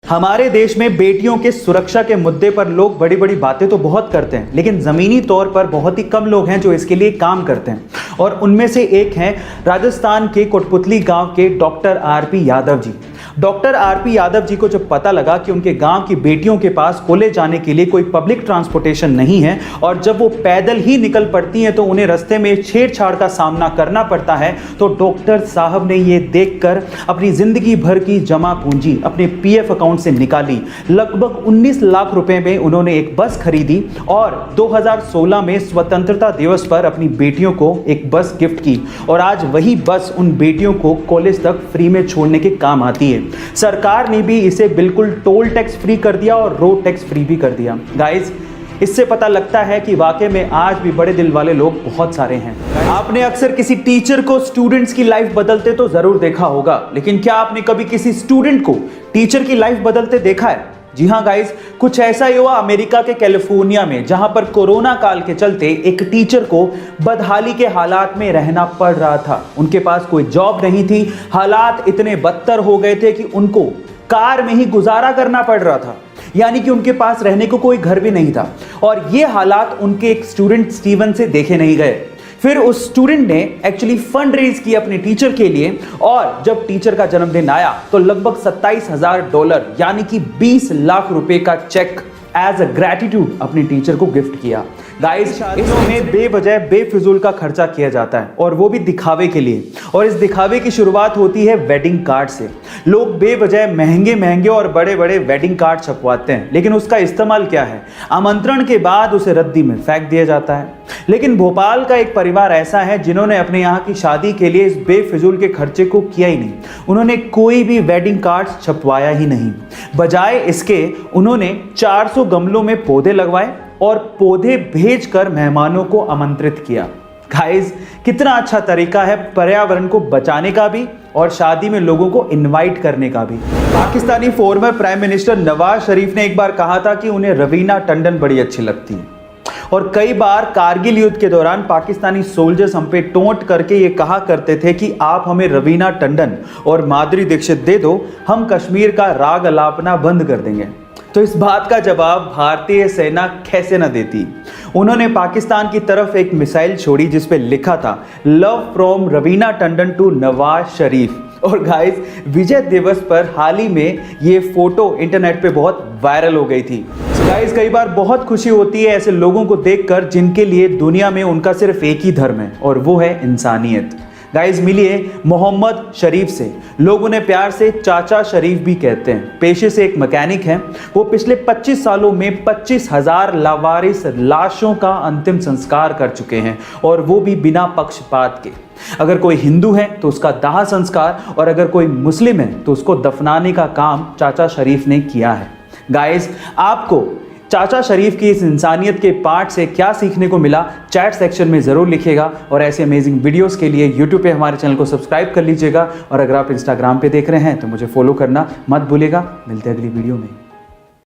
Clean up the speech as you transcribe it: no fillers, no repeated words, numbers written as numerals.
हमारे देश में बेटियों के सुरक्षा के मुद्दे पर लोग बड़ी बड़ी बातें तो बहुत करते हैं, लेकिन ज़मीनी तौर पर बहुत ही कम लोग हैं जो इसके लिए काम करते हैं। और उनमें से एक हैं राजस्थान के कोटपुतली गांव के doctor RP Yadav ji. Doctor RP Yadav ji को जब पता लगा कि उनके गांव की बेटियों के पास कॉलेज जाने के लिए कोई पब्लिक ट्रांसपोर्टेशन नहीं है और जब वो पैदल ही निकल पड़ती हैं तो उन्हें रास्ते में छेड़छाड़ का सामना करना पड़ता है, तो डॉक्टर साहब ने ये देखकर अपनी जिंदगी भर की जमा पूंजी अपने पीएफ अकाउंट से निकाली। लगभग 19 लाख रुपए में उन्होंने एक बस खरीदी और 2016 में स्वतंत्रता दिवस पर अपनी बेटियों को एक बस गिफ्ट की और आज वही बस उन बेटियों को कॉलेज तक फ्री में छोड़ने के काम आती है। सरकार ने भी इसे बिल्कुल टोल टैक्स फ्री कर दिया और रोड टैक्स फ्री भी कर दिया। गाइस, इससे पता लगता है कि वाकई में आज भी बड़े दिल वाले लोग बहुत सारे हैं। आपने अक्सर किसी टीचर को स्टूडेंट्स की लाइफ बदलते तो जरूर देखा होगा, लेकिन क्या आपने कभी किसी स्टूडेंट को टीचर की लाइफ बदलते देखा है? जी हाँ गाइस, कुछ ऐसा ही हुआ अमेरिका के कैलिफोर्निया में, जहां पर कोरोना काल के चलते एक टीचर को बदहाली के हालात में रहना पड़ रहा था। उनके पास कोई जॉब नहीं थी, हालात इतने बदतर हो गए थे कि उनको कार में ही गुजारा करना पड़ रहा था, यानी कि उनके पास रहने को कोई घर भी नहीं था। और ये हालात उनके एक स्टूडेंट स्टीवन से देखे नहीं गए। फिर उस स्टूडेंट ने एक्चुअली फंड रेज किया अपने टीचर के लिए, और जब टीचर का जन्मदिन आया तो लगभग $27,000 यानी कि 20 लाख रुपए का चेक एज अ ग्रेटिट्यूड अपने टीचर को गिफ्ट किया। गाइस, शादियों में बेवजह बेफिजूल का खर्चा किया जाता है और वो भी दिखावे के लिए, और इस दिखावे की शुरुआत होती है वेडिंग कार्ड से। लोग बेवजह महंगे महंगे और बड़े बड़े वेडिंग कार्ड छपवाते हैं, लेकिन उसका इस्तेमाल क्या है? आमंत्रण के बाद उसे रद्दी में फेंक दिया जाता है। लेकिन भोपाल का एक परिवार ऐसा है जिन्होंने अपने यहाँ की शादी के लिए इस बेफिजूल के खर्चे को किया ही नहीं। उन्होंने कोई भी वेडिंग कार्ड छपवाया ही नहीं। बजाय इसके उन्होंने 400 गमलों में पौधे लगवाए और पौधे भेजकर मेहमानों को आमंत्रित किया। गाइस, कितना अच्छा तरीका है पर्यावरण को बचाने का भी और शादी में लोगों को इनवाइट करने का भी। Pakistani former prime minister Nawaz Sharif ने एक बार कहा था कि उन्हें रवीना टंडन बड़ी अच्छी लगती है, और कई बार कारगिल युद्ध के दौरान पाकिस्तानी सोल्जर्स हम पे टोंट करके ये कहा करते थे कि आप हमें रवीना टंडन और माधुरी दीक्षित दे दो, हम कश्मीर का राग अलापना बंद कर देंगे। तो इस बात का जवाब भारतीय सेना कैसे न देती। उन्होंने पाकिस्तान की तरफ एक मिसाइल छोड़ी जिस पे लिखा था love from Raveena Tandon to Nawaz Sharif. और गाइस, विजय दिवस पर हाल ही में ये फोटो इंटरनेट पे बहुत वायरल हो गई थी। गाइस, कई बार बहुत खुशी होती है ऐसे लोगों को देखकर जिनके लिए दुनिया में उनका सिर्फ एक ही धर्म है, और वो है इंसानियत। गाइस, मिलिए मोहम्मद शरीफ से। लोग उन्हें प्यार से चाचा शरीफ भी कहते हैं। पेशे से एक मैकेनिक हैं। वो पिछले 25 सालों में 25,000 लावारिस लाशों का अंतिम संस्कार कर चुके हैं, और वो भी बिना पक्षपात के। अगर कोई हिंदू है तो उसका दाह संस्कार, और अगर कोई मुस्लिम है तो उसको दफनाने का काम चाचा शरीफ ने किया है। गाइस, आपको चाचा शरीफ की इस इंसानियत के पार्ट से क्या सीखने को मिला, चैट सेक्शन में ज़रूर लिखिएगा। और ऐसे अमेजिंग वीडियोस के लिए यूट्यूब पे हमारे चैनल को सब्सक्राइब कर लीजिएगा, और अगर आप इंस्टाग्राम पे देख रहे हैं तो मुझे फॉलो करना मत भूलिएगा। मिलते हैं अगली वीडियो में।